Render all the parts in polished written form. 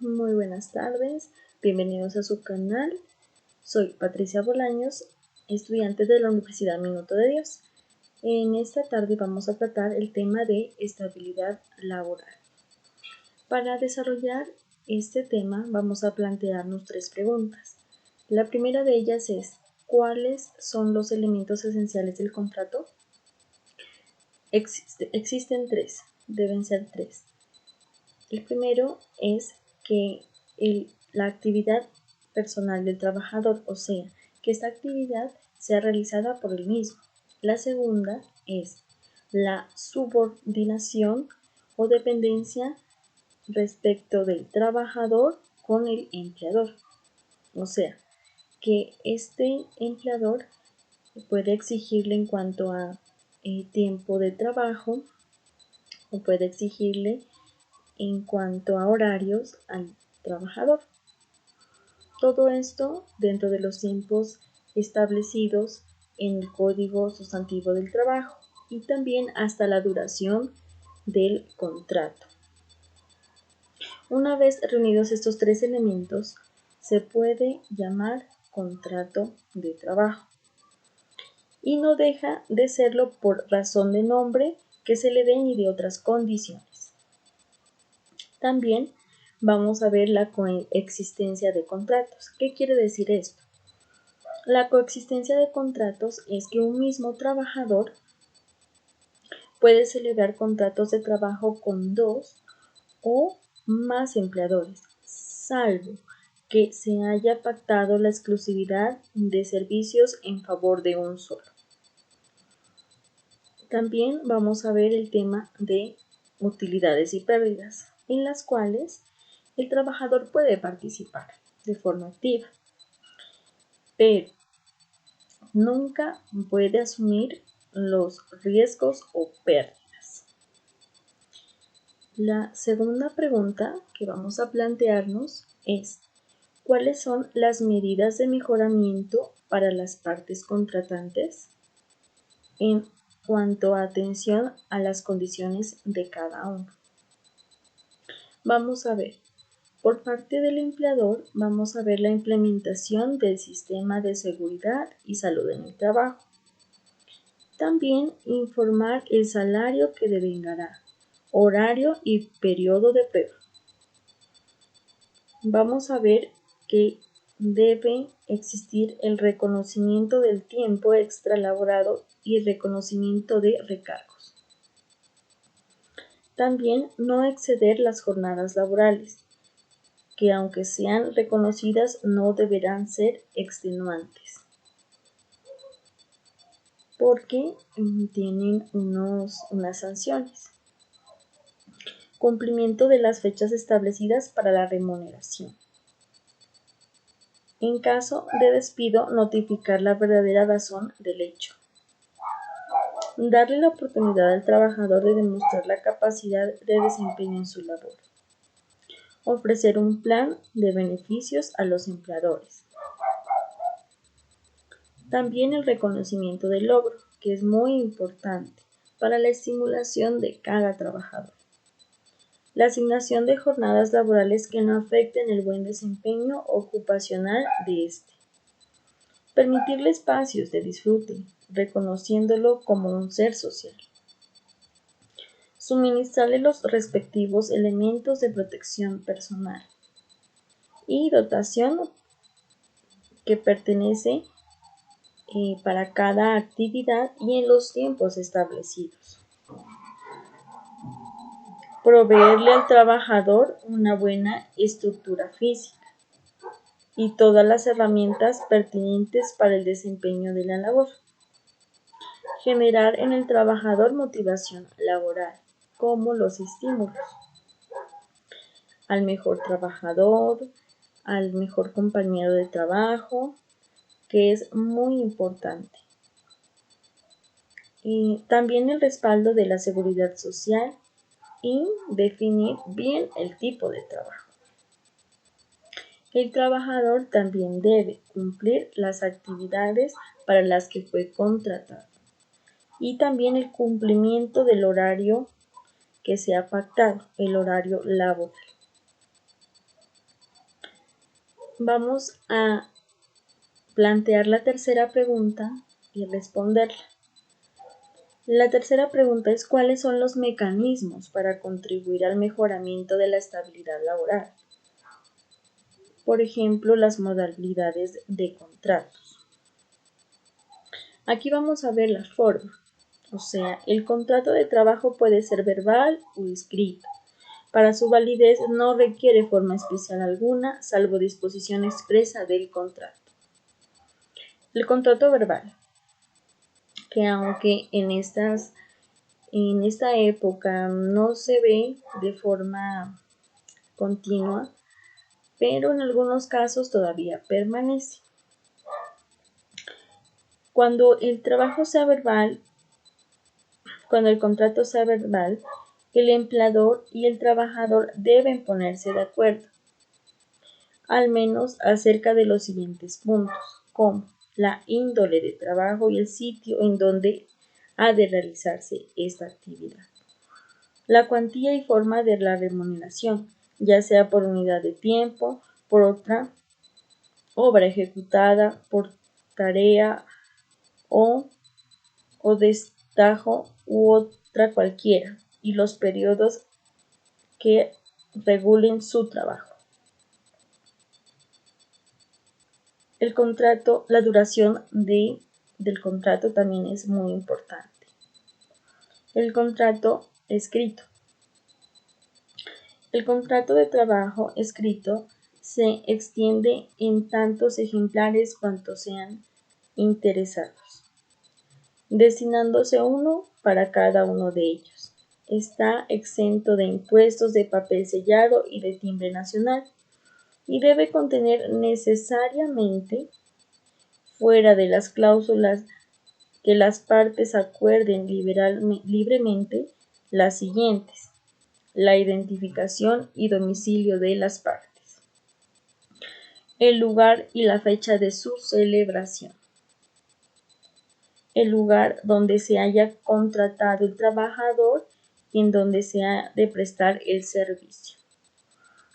Muy buenas tardes, bienvenidos a su canal. Soy Patricia Bolaños, estudiante de la Universidad Minuto de Dios. En esta tarde vamos a tratar el tema de estabilidad laboral. Para desarrollar este tema vamos a plantearnos 3 preguntas. La primera de ellas es: ¿cuáles son los elementos esenciales del contrato? Existen 3, deben ser 3. El primero es que la actividad personal del trabajador, o sea, que esta actividad sea realizada por él mismo. La segunda es la subordinación o dependencia respecto del trabajador con el empleador. O sea, que este empleador puede exigirle en cuanto a tiempo de trabajo o puede exigirle en cuanto a horarios al trabajador. Todo esto dentro de los tiempos establecidos en el Código Sustantivo del Trabajo y también hasta la duración del contrato. Una vez reunidos estos 3 elementos, se puede llamar contrato de trabajo. Y no deja de serlo por razón de nombre que se le den y de otras condiciones. También vamos a ver la coexistencia de contratos. ¿Qué quiere decir esto? La coexistencia de contratos es que un mismo trabajador puede celebrar contratos de trabajo con 2 o más empleadores, salvo que se haya pactado la exclusividad de servicios en favor de un solo. También vamos a ver el tema de utilidades y pérdidas, en las cuales el trabajador puede participar de forma activa, pero nunca puede asumir los riesgos o pérdidas. La segunda pregunta que vamos a plantearnos es: ¿cuáles son las medidas de mejoramiento para las partes contratantes en cuanto a atención a las condiciones de cada uno? Vamos a ver, por parte del empleador vamos a ver la implementación del sistema de seguridad y salud en el trabajo. También informar el salario que devengará, horario y periodo de prueba. Vamos a ver que debe existir el reconocimiento del tiempo extra laborado y reconocimiento de recargos. También no exceder las jornadas laborales, que aunque sean reconocidas no deberán ser extenuantes, porque tienen unas sanciones. Cumplimiento de las fechas establecidas para la remuneración. En caso de despido, notificar la verdadera razón del hecho. Darle la oportunidad al trabajador de demostrar la capacidad de desempeño en su labor. Ofrecer un plan de beneficios a los empleadores. También el reconocimiento del logro, que es muy importante para la estimulación de cada trabajador. La asignación de jornadas laborales que no afecten el buen desempeño ocupacional de éste. Permitirle espacios de disfrute, reconociéndolo como un ser social. Suministrarle los respectivos elementos de protección personal y dotación que pertenece para cada actividad y en los tiempos establecidos. Proveerle al trabajador una buena estructura física y todas las herramientas pertinentes para el desempeño de la labor. Generar en el trabajador motivación laboral, como los estímulos al mejor trabajador, al mejor compañero de trabajo, que es muy importante. Y también el respaldo de la seguridad social y definir bien el tipo de trabajo. El trabajador también debe cumplir las actividades para las que fue contratado y también el cumplimiento del horario que se ha pactado, el horario laboral. Vamos a plantear la tercera pregunta y responderla. La tercera pregunta es: ¿cuáles son los mecanismos para contribuir al mejoramiento de la estabilidad laboral? Por ejemplo, las modalidades de contratos. Aquí vamos a ver la forma. O sea, el contrato de trabajo puede ser verbal o escrito. Para su validez no requiere forma especial alguna, salvo disposición expresa del contrato. El contrato verbal, que aunque en esta época no se ve de forma continua, pero en algunos casos todavía permanece. Cuando el trabajo sea verbal, Cuando el contrato sea verbal, el empleador y el trabajador deben ponerse de acuerdo, al menos acerca de los siguientes puntos, como la índole de trabajo y el sitio en donde ha de realizarse esta actividad, la cuantía y forma de la remuneración, ya sea por unidad de tiempo, por otra obra ejecutada, por tarea o destajo u otra cualquiera, y los periodos que regulen su trabajo. La duración del contrato también es muy importante. El contrato escrito. El contrato de trabajo escrito se extiende en tantos ejemplares cuantos sean interesados, destinándose uno para cada uno de ellos. Está exento de impuestos de papel sellado y de timbre nacional, y debe contener necesariamente, fuera de las cláusulas que las partes acuerden libremente, las siguientes: la identificación y domicilio de las partes, el lugar y la fecha de su celebración, el lugar donde se haya contratado el trabajador y en donde se ha de prestar el servicio,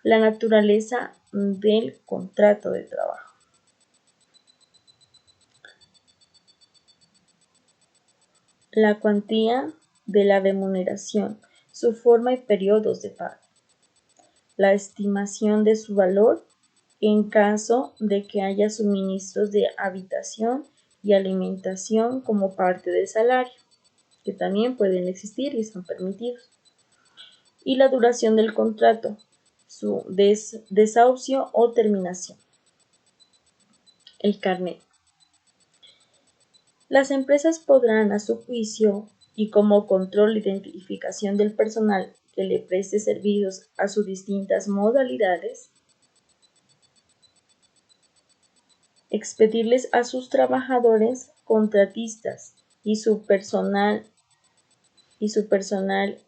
la naturaleza del contrato de trabajo, la cuantía de la remuneración, su forma y periodos de pago, la estimación de su valor en caso de que haya suministros de habitación y alimentación como parte del salario, que también pueden existir y están permitidos, y la duración del contrato, su desahucio o terminación. El carnet. Las empresas podrán, a su juicio y como control e identificación del personal que le preste servicios a sus distintas modalidades, expedirles a sus trabajadores, contratistas y su personal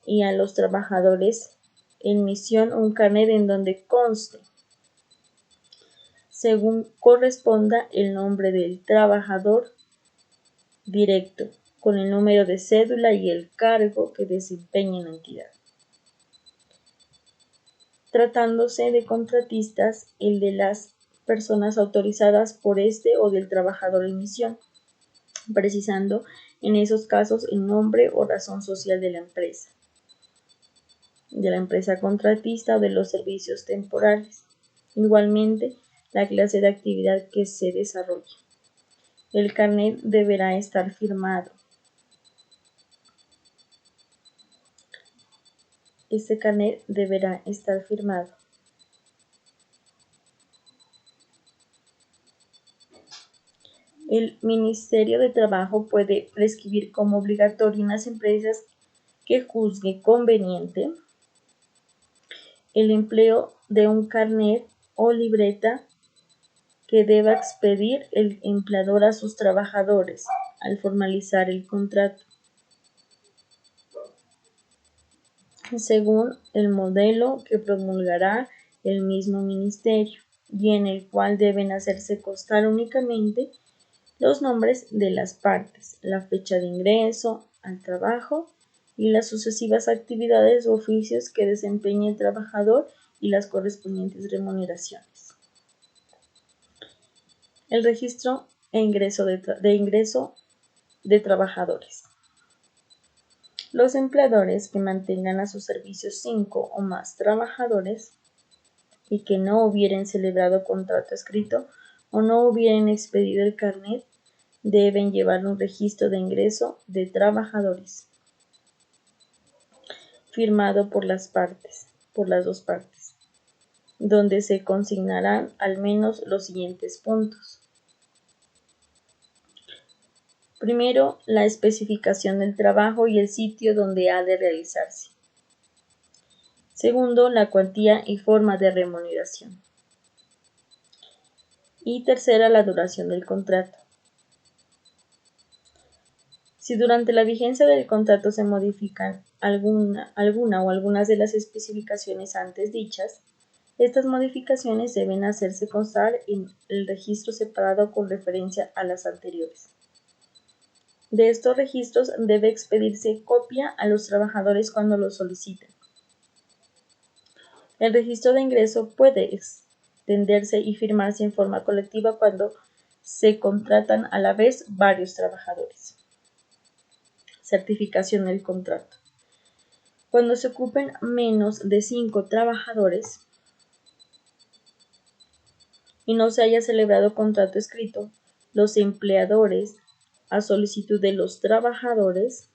y a los trabajadores en misión un carnet en donde conste, según corresponda, el nombre del trabajador directo, con el número de cédula y el cargo que desempeña en la entidad. Tratándose de contratistas, el de las personas autorizadas por este o del trabajador en misión, precisando en esos casos el nombre o razón social de la empresa contratista o de los servicios temporales. Igualmente, la clase de actividad que se desarrolla. El carnet deberá estar firmado. Este carnet deberá estar firmado. El Ministerio de Trabajo puede prescribir como obligatorio en las empresas que juzgue conveniente el empleo de un carnet o libreta que deba expedir el empleador a sus trabajadores al formalizar el contrato, según el modelo que promulgará el mismo ministerio, y en el cual deben hacerse constar únicamente los nombres de las partes, la fecha de ingreso al trabajo y las sucesivas actividades o oficios que desempeñe el trabajador y las correspondientes remuneraciones. El registro e ingreso de trabajadores. Los empleadores que mantengan a su servicio 5 o más trabajadores y que no hubieren celebrado contrato escrito o no hubieren expedido el carnet deben llevar un registro de ingreso de trabajadores firmado por las dos partes, donde se consignarán al menos los siguientes puntos. Primero, la especificación del trabajo y el sitio donde ha de realizarse. Segundo, la cuantía y forma de remuneración. Y tercera, la duración del contrato. Si durante la vigencia del contrato se modifican alguna o algunas de las especificaciones antes dichas, estas modificaciones deben hacerse constar en el registro separado con referencia a las anteriores. De estos registros debe expedirse copia a los trabajadores cuando lo soliciten. El registro de ingreso puede extenderse y firmarse en forma colectiva cuando se contratan a la vez varios trabajadores. Certificación del contrato. Cuando se ocupen menos de 5 trabajadores y no se haya celebrado contrato escrito, los empleadores, a solicitud de los trabajadores,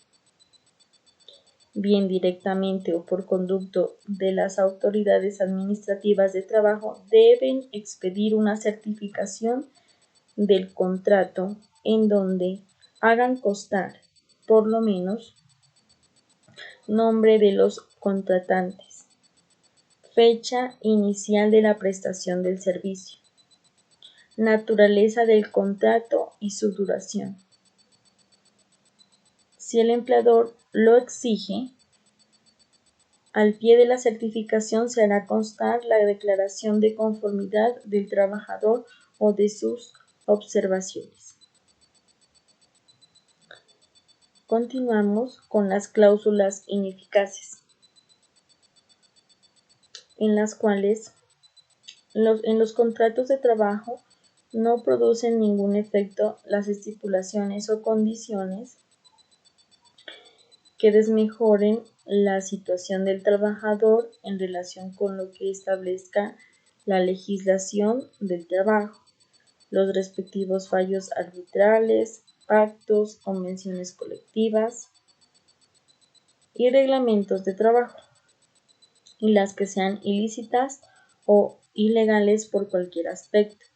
bien directamente o por conducto de las autoridades administrativas de trabajo, deben expedir una certificación del contrato en donde hagan constar, por lo menos, nombre de los contratantes, fecha inicial de la prestación del servicio, naturaleza del contrato y su duración. Si el empleador lo exige, al pie de la certificación se hará constar la declaración de conformidad del trabajador o de sus observaciones. Continuamos con las cláusulas ineficaces, en las cuales en los contratos de trabajo no producen ningún efecto las estipulaciones o condiciones que desmejoren la situación del trabajador en relación con lo que establezca la legislación del trabajo, los respectivos fallos arbitrales, pactos, convenciones colectivas y reglamentos de trabajo, y las que sean ilícitas o ilegales por cualquier aspecto.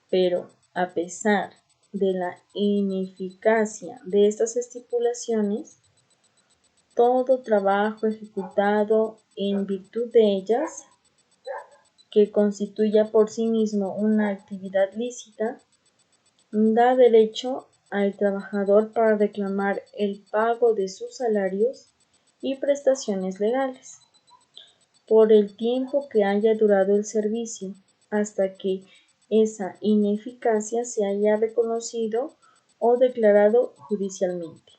Pero a pesar de la ineficacia de estas estipulaciones, todo trabajo ejecutado en virtud de ellas, que constituya por sí mismo una actividad lícita, da derecho al trabajador para reclamar el pago de sus salarios y prestaciones legales por el tiempo que haya durado el servicio, hasta que esa ineficacia se haya reconocido o declarado judicialmente.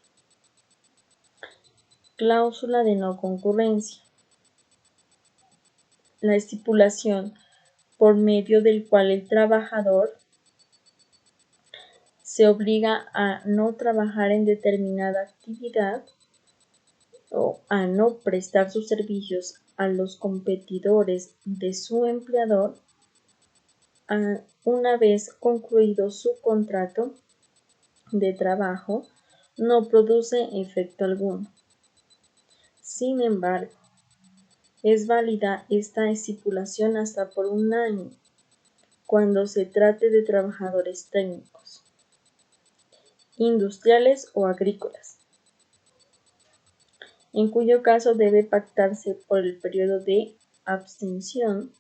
Cláusula de no concurrencia. La estipulación por medio del cual el trabajador se obliga a no trabajar en determinada actividad o a no prestar sus servicios a los competidores de su empleador una vez concluido su contrato de trabajo, no produce efecto alguno. Sin embargo, es válida esta estipulación hasta por un año cuando se trate de trabajadores técnicos, industriales o agrícolas, en cuyo caso debe pactarse por el periodo de abstención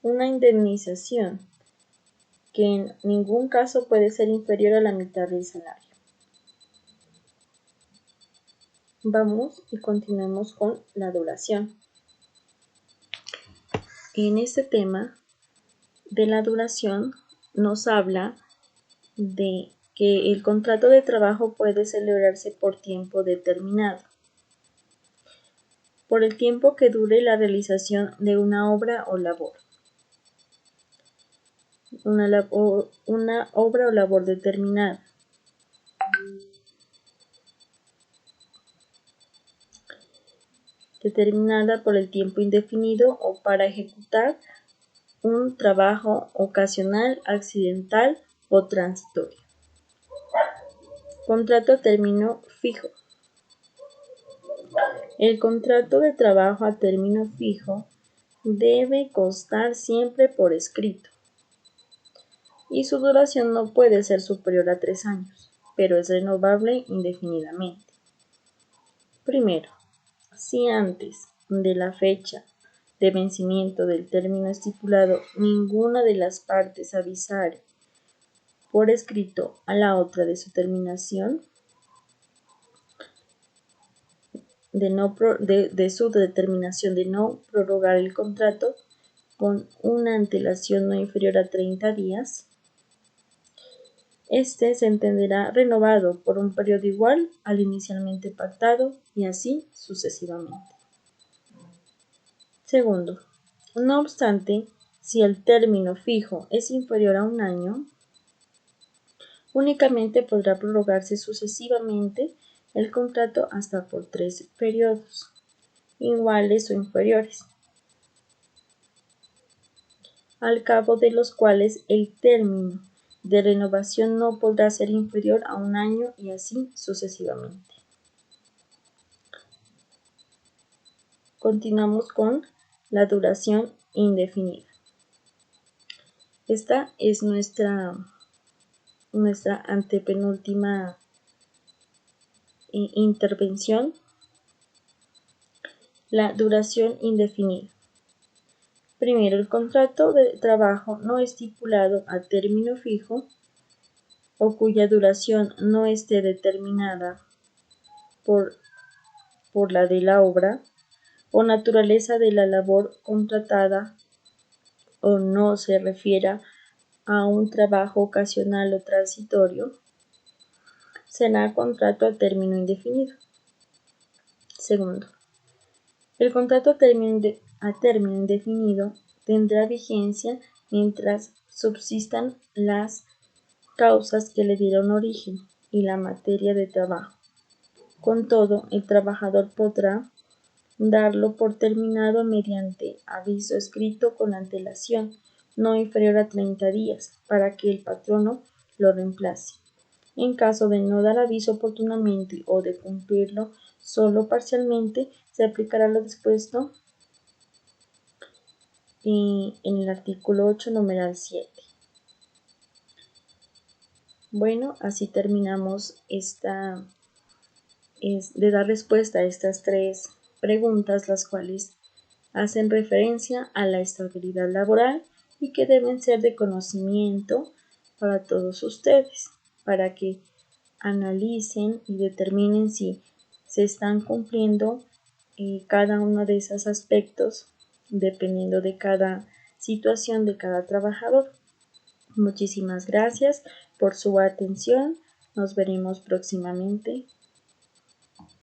una indemnización que en ningún caso puede ser inferior a la mitad del salario. Vamos y continuemos con la duración. En este tema de la duración nos habla de que el contrato de trabajo puede celebrarse por tiempo determinado, por el tiempo que dure la realización de una obra o labor. una obra o labor determinada. Determinada por el tiempo indefinido o para ejecutar un trabajo ocasional, accidental o transitorio. Contrato a término fijo. El contrato de trabajo a término fijo debe constar siempre por escrito y su duración no puede ser superior a 3 años, pero es renovable indefinidamente. Primero, si antes de la fecha de vencimiento del término estipulado ninguna de las partes avisare por escrito a la otra de su determinación de no prorrogar el contrato con una antelación no inferior a 30 días, este se entenderá renovado por un periodo igual al inicialmente pactado y así sucesivamente. Segundo, no obstante, si el término fijo es inferior a un año, únicamente podrá prorrogarse sucesivamente el contrato hasta por 3 periodos, iguales o inferiores, al cabo de los cuales el término de renovación no podrá ser inferior a un año y así sucesivamente. Continuamos con la duración indefinida. Esta es nuestra antepenúltima intervención, la duración indefinida. Primero, el contrato de trabajo no estipulado a término fijo o cuya duración no esté determinada por la de la obra o naturaleza de la labor contratada o no se refiera a un trabajo ocasional o transitorio, será contrato a término indefinido. Segundo, el contrato a término indefinido tendrá vigencia mientras subsistan las causas que le dieron origen y la materia de trabajo. Con todo, el trabajador podrá darlo por terminado mediante aviso escrito con antelación no inferior a 30 días para que el patrono lo reemplace. En caso de no dar aviso oportunamente o de cumplirlo solo parcialmente, se aplicará lo dispuesto en el artículo 8, numeral 7. Bueno, así terminamos de dar respuesta a estas 3 preguntas, las cuales hacen referencia a la estabilidad laboral y que deben ser de conocimiento para todos ustedes, para que analicen y determinen si se están cumpliendo cada uno de esos aspectos dependiendo de cada situación de cada trabajador. Muchísimas gracias por su atención. Nos veremos próximamente.